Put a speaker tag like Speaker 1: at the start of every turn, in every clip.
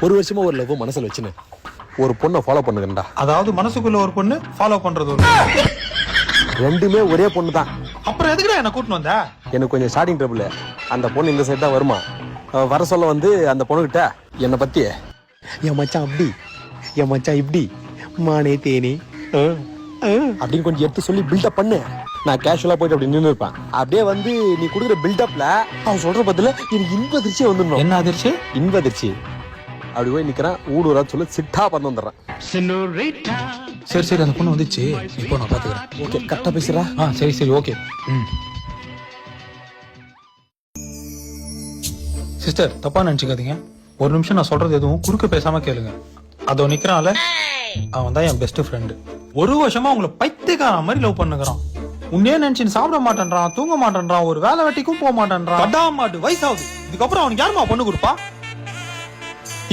Speaker 1: ஒரு வருஷமா ஒரு லவ் மனசுல வச்சுன்னு ஒரு பொண்ணை ஃபாலோ பண்ணுங்கடா.
Speaker 2: அதாவது மனசுக்குள்ள ஒரு பொண்ணு ஃபாலோ பண்றது ஒரு
Speaker 1: ரெண்டுமே ஒரே பொண்ணு தான்.
Speaker 2: அப்புறம் எதுக்குடா என்ன கூட்டிட்டு வந்த?
Speaker 1: எனக்கு கொஞ்சம் ஸ்டார்டிங் ட்ரபிள். அந்த பொண்ணு இந்த சைடு தான் வருமா. வர சொல்ல வந்து அந்த பொண்ணுகிட்ட என்னை பத்தி என் மச்சான் அப்படி என் மச்சான் இப்படி மானே தேனே அப்படின்னு கொஞ்சம் எடுத்து சொல்லி பில்டப் பண்ணு. நான் கேஷுவலா போயிட்டு அப்படி நின்று இருப்பேன். அப்படியே வந்து நீ கொடுக்குற பில்டப்ல அவன் சொல்ற பதில எனக்கு இன்ப அதிர்ச்சியே வந்துடணும்.
Speaker 2: என்ன அதிர்ச்சி?
Speaker 1: இன்ப அதிர்ச்சி. அப்படி போய் நிக்கிறேன். ஊடுறா சொல்லி சிட்டா பண்ண வந்துடுறேன்.
Speaker 2: சரி சரி, அந்த பொண்ணு வந்துச்சு, இப்போ நான் பாத்துக்கிறேன்.
Speaker 1: ஓகே, கரெக்டா பேசுறா.
Speaker 2: சரி சரி, ஓகே. சிஸ்டர், தப்பா நினைச்சுக்காதீங்க. ஒரு நிமிஷம் நான் சொல்றது எதுவும் குறுக்க பேசாம கேளுங்க. அதோ நிக்கிறான்ல, அவன் தான் என் பெஸ்ட் ஃப்ரெண்டு. ஒரு வருஷமா உங்களை பைத்தியக்கார மாதிரி லவ் பண்ணுகிறான். உன்னே நினைச்சு சாப்பிட மாட்டேன்றான், தூங்க மாட்டேன்றான், ஒரு வேலை வெட்டிக்கும் போக மாட்டேன்றான். படாமாட்டு வயசாகுது. இதுக்கப்புறம் அவனுக்கு யாருமா பொண்ணு கொடுப்பா?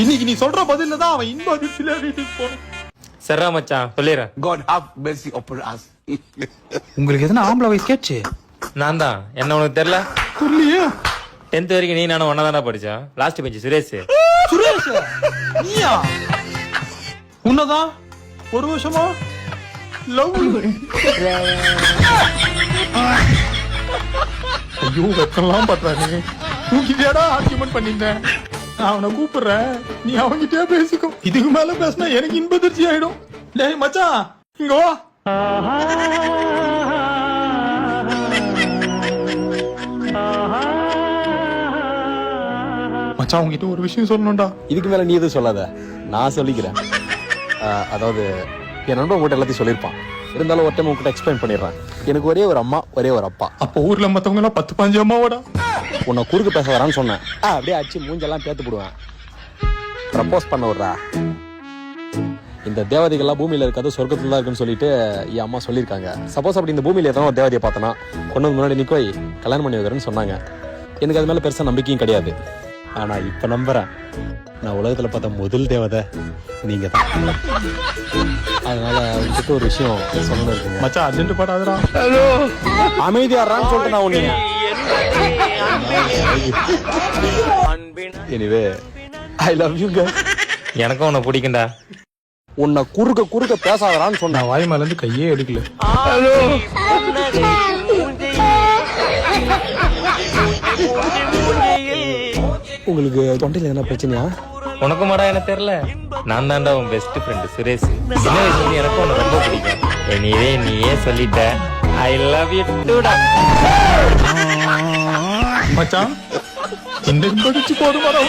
Speaker 2: இன்னைக்கு நீ சொல்ற பதில தான் அவன் இன்ப அதிர்ச்சியில வீட்டுக்கு போனான்.
Speaker 3: சரிடா மச்சான், சொல்லிடுறேன்.
Speaker 4: God have mercy upon us.
Speaker 2: உங்களுக்கு எதனா ஆம்பளை வயசு கேட்சி?
Speaker 3: நான் தான். என்ன உனக்கு தெரியல?
Speaker 2: சொல்லியே.
Speaker 3: 10th வரைக்கும் நீ நானும் ஒன்னா தானே படிச்சேன். Last bench Suresh.
Speaker 2: சுரேஷ் நீயா? உன்னதான் ஒரு வருஷமா லவ். ஐயோ, வெக்கலாம் பண்றானே. உன்கிட்டடா ஆர்கியூமெண்ட் பண்ணிட்டேன். நான் அவனை கூப்பிடுறேன், நீ அவன்கிட்டயே பேசிக்கோ. இதுக்கு மேல பேசினா எனக்கு இன்ப அதிர்ச்சி ஆயிடும். டேய் மச்சான், இங்க வா. மச்சான், உங்ககிட்ட ஒரு விஷயம் சொல்லணும்டா.
Speaker 1: இதுக்கு மேல நீ எதுவும் சொல்லாத, நான் சொல்லிக்கிறேன். அதாவது என் நண்பன் உங்ககிட்ட எல்லாத்தையும் சொல்லியிருப்பான். இருந்தாலும் ஒரு டைம் உங்ககிட்ட எக்ஸ்பிளைன் பண்ணிடுறேன். எனக்கு ஒரே ஒரு அம்மா, ஒரே ஒரு அப்பா.
Speaker 2: அப்போ ஊர்ல மத்தவங்க எல்லாம் 10-15 அம்மாவோட
Speaker 1: உன்னை குறுக்கு பேச வரான்னு சொன்னேன். அப்படியே அடிச்சு மூஞ்செல்லாம் பேத்து போடுவேன். ப்ரப்போஸ் பண்ண விடுறா. இந்த தேவதைகள்லாம் பூமியில இருக்காது, சொர்க்கத்துல தான் இருக்குன்னு சொல்லிட்டு என் அம்மா சொல்லியிருக்காங்க. சப்போஸ் அப்படி இந்த பூமியில எத்தனை ஒரு தேவதையை பார்த்தனா கொண்டு முன்னாடி நிக்கோய் கல்யாணம் பண்ணி வைக்கிறேன்னு சொன்னாங்க. எனக்கு அது மேல பெருசா நம்பிக்கையும் கிடையாது. ஆனா இப்ப நம்புறேன். நான் உலகத்துல பார்த்த முதல் தேவதை நீங்க தான். அதனால உங்ககிட்ட ஒரு விஷயம் சொல்லணும் இருக்குங்க.
Speaker 2: மச்சான், அர்ஜென்ட் படாதடா.
Speaker 1: அமைதியாடுறான்னு சொல்லிட்டு நான் ஒண்ணு. Anyway, I love you girl.
Speaker 3: எனக்கும் உன்னை பிடிக்கும்டா.
Speaker 1: உன்னை குறுக்க பேசாதடான்னு சொன்ன.
Speaker 2: நான் வாய் மேல இருந்து கையே எடுக்கல.
Speaker 1: உங்களுக்கு தொண்டையில என்ன பிரச்சனையா?
Speaker 3: உனக்கு மாடா எனக்கு தெரியல. நான் தான்டா உன் பெஸ்ட் ஃப்ரெண்டு சுரேஷ். சின்ன வயசுல எனக்கும் உன்னை ரொம்ப பிடிக்கும். நீயே சொல்லிட்ட. ஐ லவ் யூ டூடா.
Speaker 2: மச்சான், இந்த படிச்சு போதுமாடா.